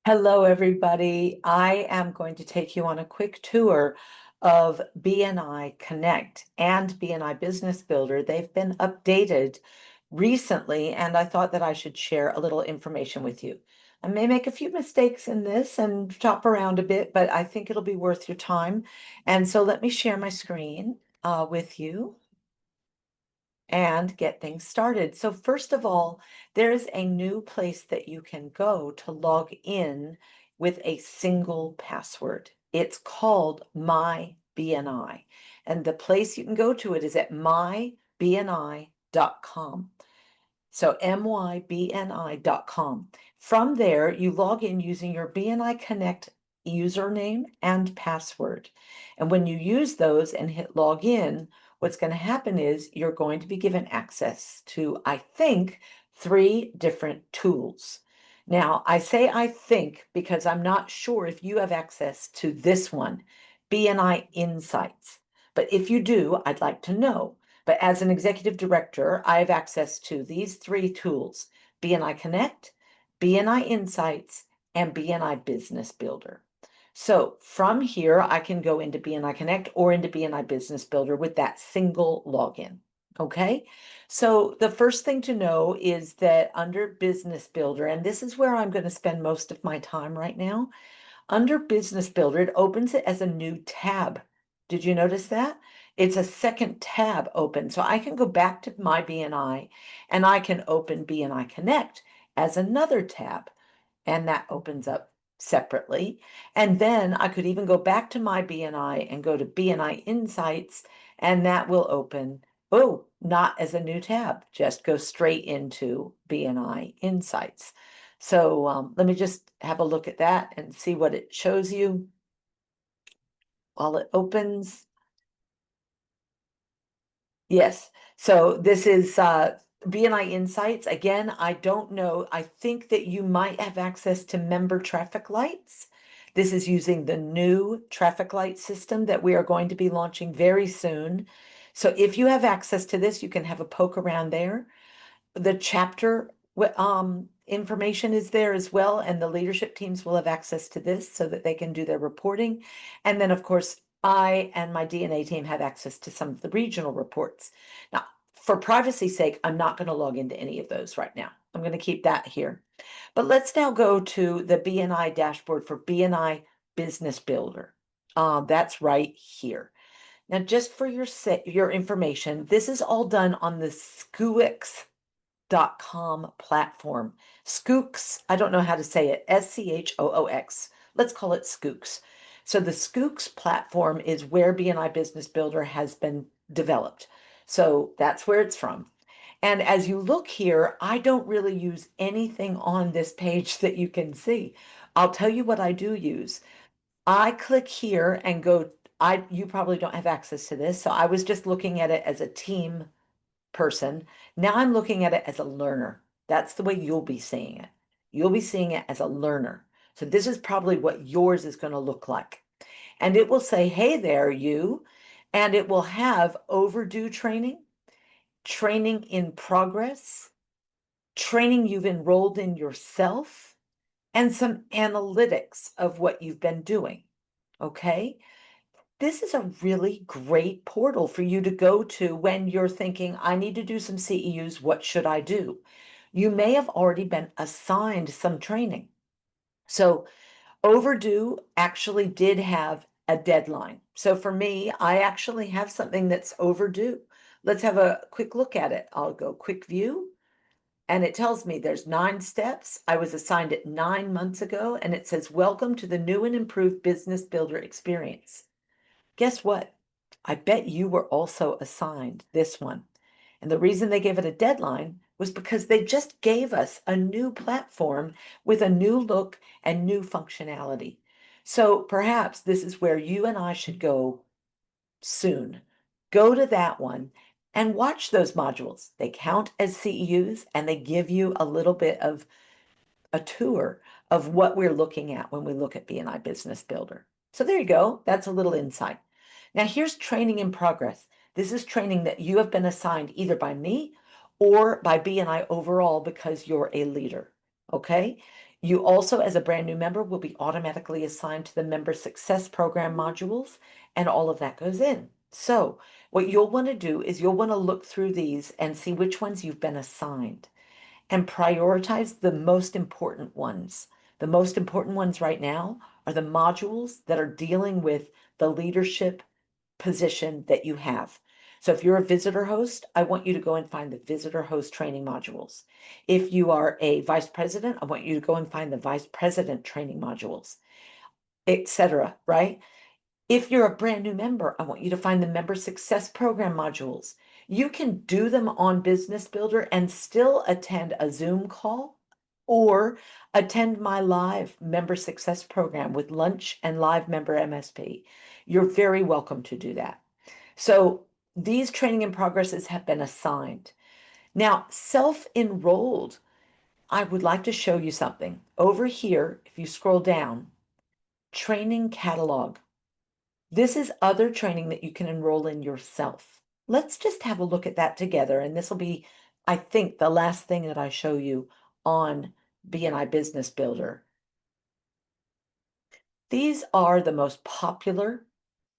Hello, everybody. I am going to take you on a quick tour of BNI Connect and BNI Business Builder. They've been updated recently, and I thought that I should share a little information with you. I may make a few mistakes in this and chop around a bit, but I think it'll be worth your time. And so let me share my screen with you and get things started. So first of all, there's a new place that you can go to log in with a single password. It's called My BNI. And the place you can go to it is at mybni.com. So mybni.com. From there, you log in using your BNI Connect username and password. And when you use those and hit log in, what's going to happen is you're going to be given access to, I think, 3 different tools. Now, I say I think because I'm not sure if you have access to this one, BNI Insights. But if you do, I'd like to know. But as an executive director, I have access to these 3 tools: BNI Connect, BNI Insights, and BNI Business Builder. So from here, I can go into BNI Connect or into BNI Business Builder with that single login. Okay, so the first thing to know is that under Business Builder, and this is where I'm going to spend most of my time right now, under Business Builder, it opens it as a new tab. Did you notice that? It's a second tab open. So I can go back to my BNI and I can open BNI Connect as another tab. And that opens up separately. And then I could even go back to my BNI and go to BNI Insights, and that will open, oh, not as a new tab, just go straight into BNI Insights. So let me just have a look at that and see what it shows you while it opens. Yes. So this is BNI Insights. Again, I don't know. I think that you might have access to member traffic lights. This is using the new traffic light system that we are going to be launching very soon. So if you have access to this, you can have a poke around there. The chapter information is there as well, and the leadership teams will have access to this so that they can do their reporting. And then, of course, I and my DNA team have access to some of the regional reports. Now, for privacy's sake, I'm not going to log into any of those right now. I'm going to keep that here. But let's now go to the BNI dashboard for BNI Business Builder. That's right here. Now, just for your information, this is all done on the Schoox.com platform. Schoox, I don't know how to say it, Schoox. Let's call it Schoox. So the Schoox platform is where BNI Business Builder has been developed. So that's where it's from. And as you look here, I don't really use anything on this page that you can see. I'll tell you what I do use. I click here and go, you probably don't have access to this. So I was just looking at it as a team person. Now I'm looking at it as a learner. That's the way you'll be seeing it. You'll be seeing it as a learner. So this is probably what yours is going to look like. And it will say, hey there, you. And it will have overdue training, training in progress, training you've enrolled in yourself, and some analytics of what you've been doing. Okay. This is a really great portal for you to go to when you're thinking, I need to do some CEUs. What should I do? You may have already been assigned some training. So overdue actually did have a deadline. So for me, I actually have something that's overdue. Let's have a quick look at it. I'll go quick view. And it tells me there's 9 steps. I was assigned it 9 months ago, and it says, welcome to the new and improved Business Builder experience. Guess what? I bet you were also assigned this one. And the reason they gave it a deadline was because they just gave us a new platform with a new look and new functionality. So perhaps this is where you and I should go soon. Go to that one and watch those modules. They count as CEUs and they give you a little bit of a tour of what we're looking at when we look at BNI Business Builder. So there you go. That's a little insight. Now here's training in progress. This is training that you have been assigned either by me or by BNI overall because you're a leader. Okay. You also, as a brand new member, will be automatically assigned to the member success program modules, and all of that goes in. So, what you'll want to do is you'll want to look through these and see which ones you've been assigned and prioritize the most important ones. The most important ones right now are the modules that are dealing with the leadership position that you have. So if you're a visitor host, I want you to go and find the visitor host training modules. If you are a vice president, I want you to go and find the vice president training modules, etc. Right? If you're a brand new member, I want you to find the member success program modules. You can do them on Business Builder and still attend a Zoom call or attend my live member success program with lunch and live member MSP. You're very welcome to do that. So these training in progresses have been assigned. Now, self-enrolled, I would like to show you something. Over here, if you scroll down, training catalog. This is other training that you can enroll in yourself. Let's just have a look at that together. And this will be, I think, the last thing that I show you on BNI Business Builder. These are the most popular.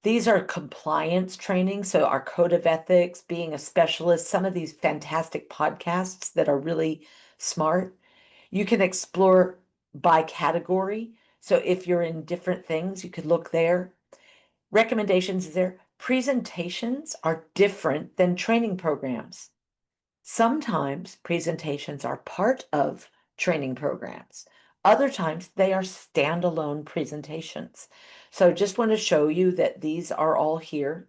These are compliance training. So our code of ethics, being a specialist, some of these fantastic podcasts that are really smart. You can explore by category. So if you're in different things, you could look there. Recommendations is there. Presentations are different than training programs. Sometimes presentations are part of training programs. Other times they are standalone presentations. So just want to show you that these are all here.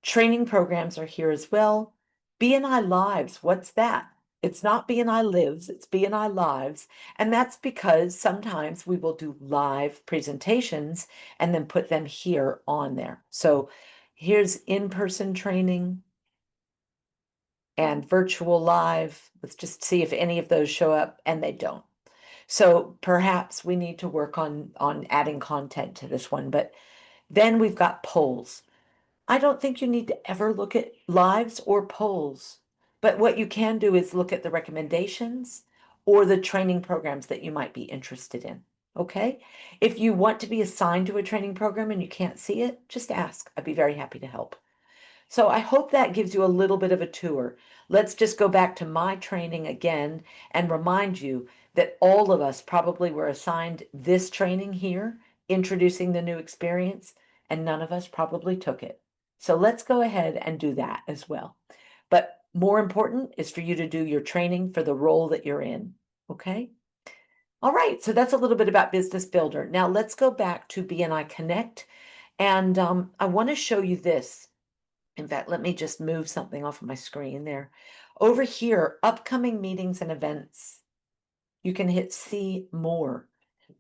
Training programs are here as well. BNI Lives, what's that? It's not BNI Lives, it's BNI Lives. And that's because sometimes we will do live presentations and then put them here on there. So here's in-person training and virtual live. Let's just see if any of those show up, and they don't. So perhaps we need to work on adding content to this one. But then we've got polls. I don't think you need to ever look at lives or polls, but what you can do is look at the recommendations or the training programs that you might be interested in. Okay? If you want to be assigned to a training program and you can't see it, just ask. I'd be very happy to help. So I hope that gives you a little bit of a tour. Let's just go back to my training again and remind you that all of us probably were assigned this training here, introducing the new experience, and none of us probably took it. So let's go ahead and do that as well. But more important is for you to do your training for the role that you're in. Okay? All right, so that's a little bit about Business Builder. Now let's go back to BNI Connect. And I want to show you this. In fact, let me just move something off of my screen there. Over here, upcoming meetings and events, you can hit see more.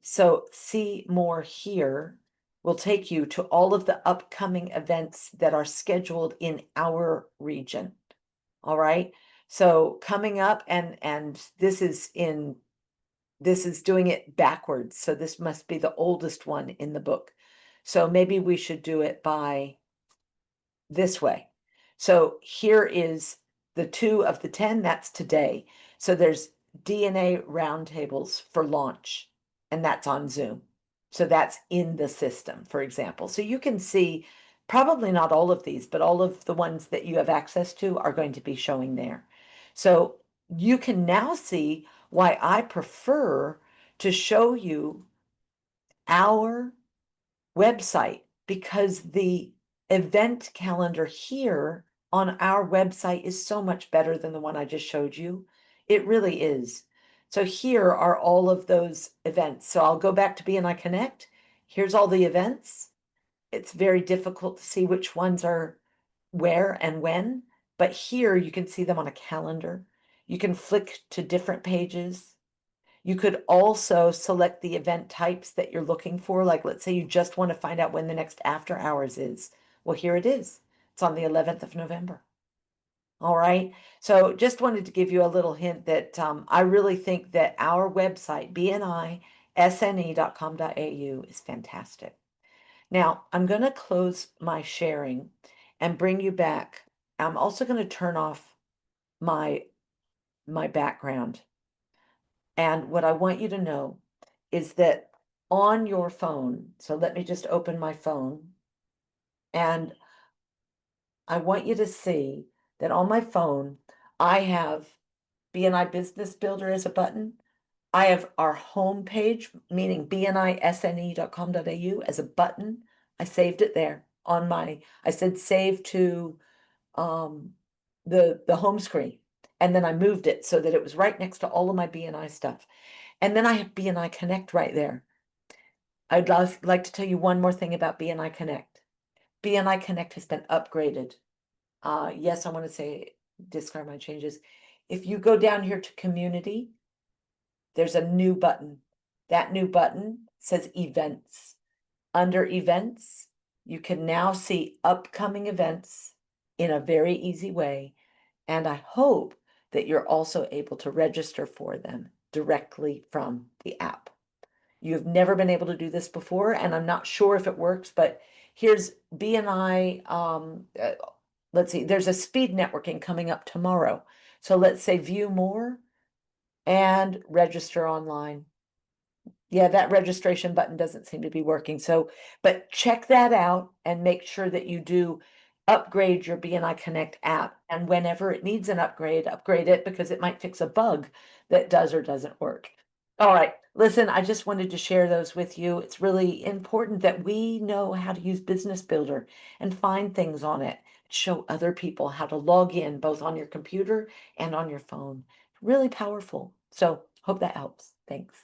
So see more here will take you to all of the upcoming events that are scheduled in our region. All right. So coming up, and this is doing it backwards. So this must be the oldest one in the book. So maybe we should do it by this way. So here is the 2 of the 10, that's today. So there's DNA roundtables for launch, and that's on Zoom. So that's in the system, for example. So you can see probably not all of these, but all of the ones that you have access to are going to be showing there. So you can now see why I prefer to show you our website, because the event calendar here on our website is so much better than the one I just showed you. It really is. So here are all of those events. So I'll go back to BNI Connect. Here's all the events. It's very difficult to see which ones are where and when, but here you can see them on a calendar. You can flick to different pages. You could also select the event types that you're looking for. Like, let's say you just want to find out when the next after hours is. Well, here it is. It's on the 11th of November. All right. So just wanted to give you a little hint that I really think that our website, bnisne.com.au, is fantastic. Now, I'm going to close my sharing and bring you back. I'm also going to turn off my background. And what I want you to know is that on your phone, so let me just open my phone, and I want you to see that on my phone, I have BNI Business Builder as a button. I have our home page, meaning bnisne.com.au as a button. I saved it there on I said save to um, the home screen. And then I moved it so that it was right next to all of my BNI stuff. And then I have BNI Connect right there. Like to tell you one more thing about BNI Connect. BNI Connect has been upgraded. Yes, I want to say discard my changes. If you go down here to community, there's a new button. That new button says events. Under events, you can now see upcoming events in a very easy way. And I hope that you're also able to register for them directly from the app. You've never been able to do this before, and I'm not sure if it works, but here's BNI. Let's see, there's a speed networking coming up tomorrow. So let's say view more and register online. Yeah, that registration button doesn't seem to be working. So, but check that out and make sure that you do upgrade your BNI Connect app. And whenever it needs an upgrade, upgrade it because it might fix a bug that does or doesn't work. All right, listen, I just wanted to share those with you. It's really important that we know how to use Business Builder and find things on it. Show other people how to log in both on your computer and on your phone. Really powerful. So, hope that helps. Thanks.